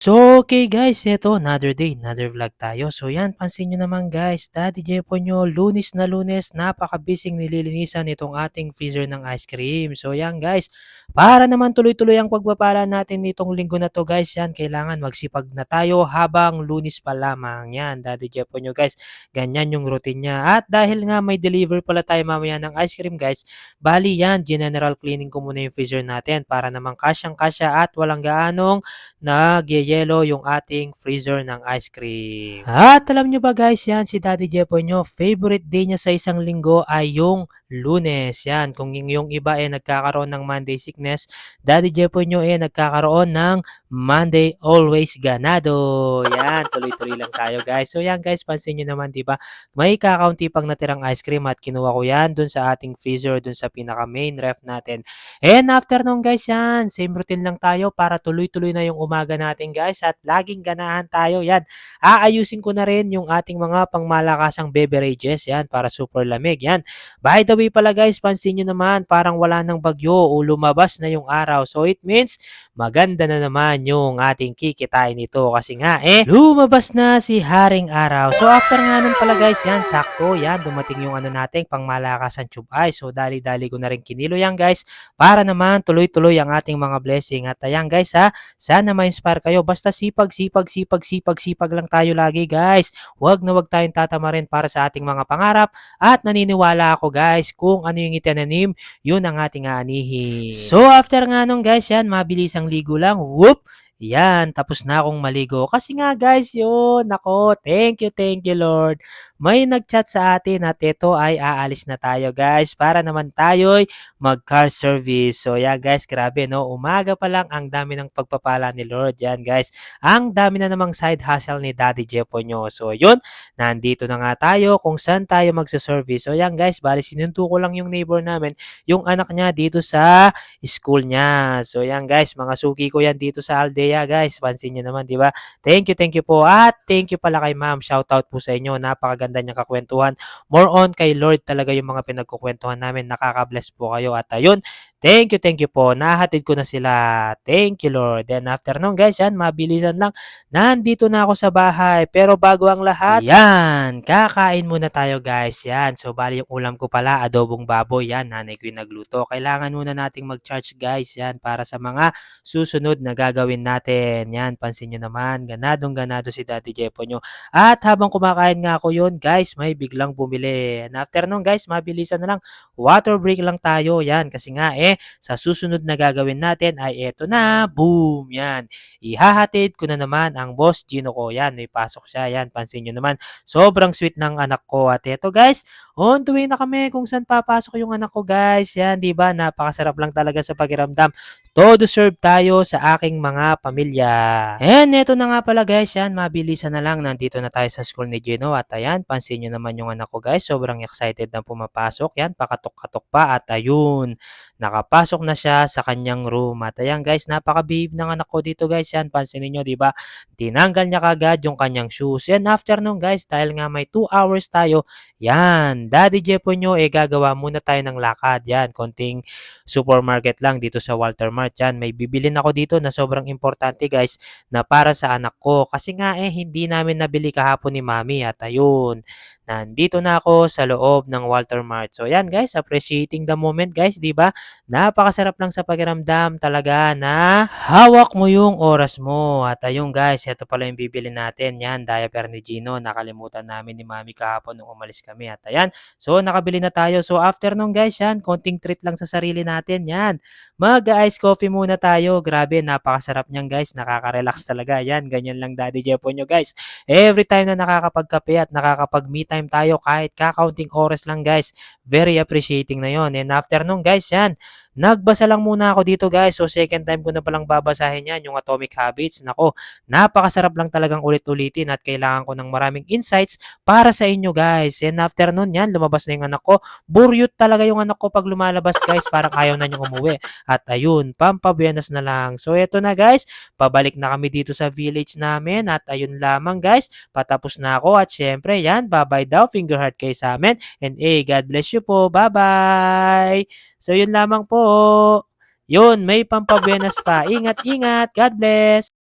So, okay guys, eto another day, another vlog tayo. So yan, pansin nyo naman guys, Daddy Jepo nyo, lunes na lunes, napaka-busy nililinisan itong ating freezer ng ice cream. So yan guys, para naman tuloy-tuloy ang pagpapala natin nitong linggo na to guys, yan, kailangan magsipag na tayo habang lunes pa lamang. Yan, Daddy Jepo nyo guys, ganyan yung routine niya. At dahil nga may deliver pala tayo mamaya ng ice cream guys, bali yan, general cleaning ko muna yung freezer natin para naman kasyang-kasya at walang gaanong nagyayelo yung ating freezer ng ice cream. At alam nyo ba guys, yan si Daddy Jepoy nyo, favorite day niya sa isang linggo ay yung Lunes. Yan, kung yung iba ay nagkakaroon ng Monday sickness, Daddy Jepoy nyo ay nagkakaroon ng Monday always ganado. Yan, tuloy-tuloy lang tayo guys. So yan guys, pansin nyo naman, di ba? May kakaunti pang natirang ice cream at kinuha ko yan dun sa ating freezer, dun sa pinaka main ref natin. And after nung guys yan, same routine lang tayo para tuloy-tuloy na yung umaga natin guys at laging ganahan tayo yan. Aayusin ko na rin yung ating mga pangmalakasang beverages yan para super lamig yan. By the way pala guys, pansin nyo naman parang wala ng bagyo o lumabas na yung araw. So it means maganda na naman yung ating kikitain nito kasi nga lumabas na si Haring Araw. So after nga nun pala guys yan, sakto yan, dumating yung nating pangmalakasan tube ice. So dali-dali ko na rin kinilo yan guys para naman tuloy-tuloy ang ating mga blessing. At ayan guys sana ma-inspire kayo. Basta sipag lang tayo lagi guys. Huwag na huwag tayong tatamarin para sa ating mga pangarap. At naniniwala ako guys, kung ano yung itinanim, yun ang ating aanihin. So after nga nung guys yan, mabilis ang ligo lang. Whoop! Yan, tapos na akong maligo. Kasi nga guys, yun, nako, thank you Lord. May nag-chat sa atin at ito ay aalis na tayo guys para naman tayo'y mag-car service. So yan guys, grabe no, umaga pa lang ang dami ng pagpapala ni Lord. Yan guys, ang dami na namang side hustle ni Daddy Jepo nyo. So yun, nandito na nga tayo kung saan tayo magsa-service. So yan guys, bali sinunto ko lang yung neighbor namin, yung anak niya dito sa school niya. So yan guys, mga suki ko yan dito sa Aldea guys. Pansin niyo naman, di ba? Thank you po. At thank you pala kay ma'am. Shout out po sa inyo. Napakaganda niyang kakwentuhan. More on kay Lord talaga yung mga pinagkukwentuhan namin. Nakaka-bless po kayo. At ayun, thank you po. Nahatid ko na sila. Thank you Lord. Then after nun guys, yan, mabilisan lang. Nandito na ako sa bahay. Pero bago ang lahat, yan, kakain muna tayo guys. Yan. So bali yung ulam ko pala, adobong baboy. Yan, nanay ko yung nagluto. Kailangan muna nating mag-charge guys. Yan, para sa mga susunod na gagawin natin. Yan, pansin nyo naman, ganadong ganado si Daddy Jepo nyo. At habang kumakain nga ako yun, guys, may biglang bumili. And after nun, guys, mabilisan na lang, water break lang tayo. Yan, kasi nga sa susunod na gagawin natin ay eto na, boom, yan. Ihahatid ko na naman ang boss Gino ko. Yan, may pasok siya. Yan, pansin nyo naman, sobrang sweet ng anak ko. At eto, guys, on the way na kami kung saan papasok yung anak ko, guys. Yan, di ba? Napakasarap lang talaga sa pakiramdam. Todo serve tayo sa aking mga pamilya. And eto na nga pala guys, yan, mabilisan na lang. Nandito na tayo sa school ni Gino. At ayan, pansin nyo naman yung anak ko guys. Sobrang excited na pumapasok. Yan, pakatok-katok pa. At ayun, nakapasok na siya sa kanyang room. At ayan guys, napaka-behave ng anak ko dito guys. Yan, pansin niyo, di ba? Tinanggal niya kagad yung kanyang shoes. And after nun guys, dahil nga may 2 hours tayo, yan, Daddy Jepo nyo, gagawa muna tayo ng lakad. Yan, konting supermarket lang dito sa Walter Mart. Yan, may bibilin ako dito na sobrang importante guys na para sa anak ko. Kasi nga hindi namin nabili kahapon ni Mami. At ayun, nandito na ako sa loob ng Walter Mart. So yan guys, appreciating the moment guys, di ba? Napakasarap lang sa pakiramdam talaga na hawak mo yung oras mo. At ayun guys, ito pala yung bibili natin. Yan, diaper ni Gino. Nakalimutan namin ni Mami kahapon nung umalis kami. At ayan, so nakabili na tayo. So after nung guys, yan, konting treat lang sa sarili natin. Yan, mag-ice coffee muna tayo. Grabe, napakasarap niyan guys. Nakaka-relax talaga. Yan, ganyan lang Daddy Jepo nyo guys. Every time na nakakapagkape at nakakapag-me time tayo kahit kakaunting oras lang guys, very appreciating na yon. And after nung guys, yan, nagbasa lang muna ako dito guys. So second time ko na palang babasahin yan, yung Atomic Habits. Nako, napakasarap lang talagang ulit-ulitin at kailangan ko ng maraming insights para sa inyo guys. And after nun yan, lumabas na yung anak ko. Buryot talaga yung anak ko pag lumalabas guys, parang ayaw na niyang umuwi. At ayun, pampabuenas na lang. So eto na guys, pabalik na kami dito sa village namin. At ayun lamang guys, patapos na ako. At syempre yan, bye-bye daw, finger heart kayo sa amin. And God bless you po, bye-bye. So yun lamang po. Yun, may pampabuenas pa. Ingat, ingat. God bless.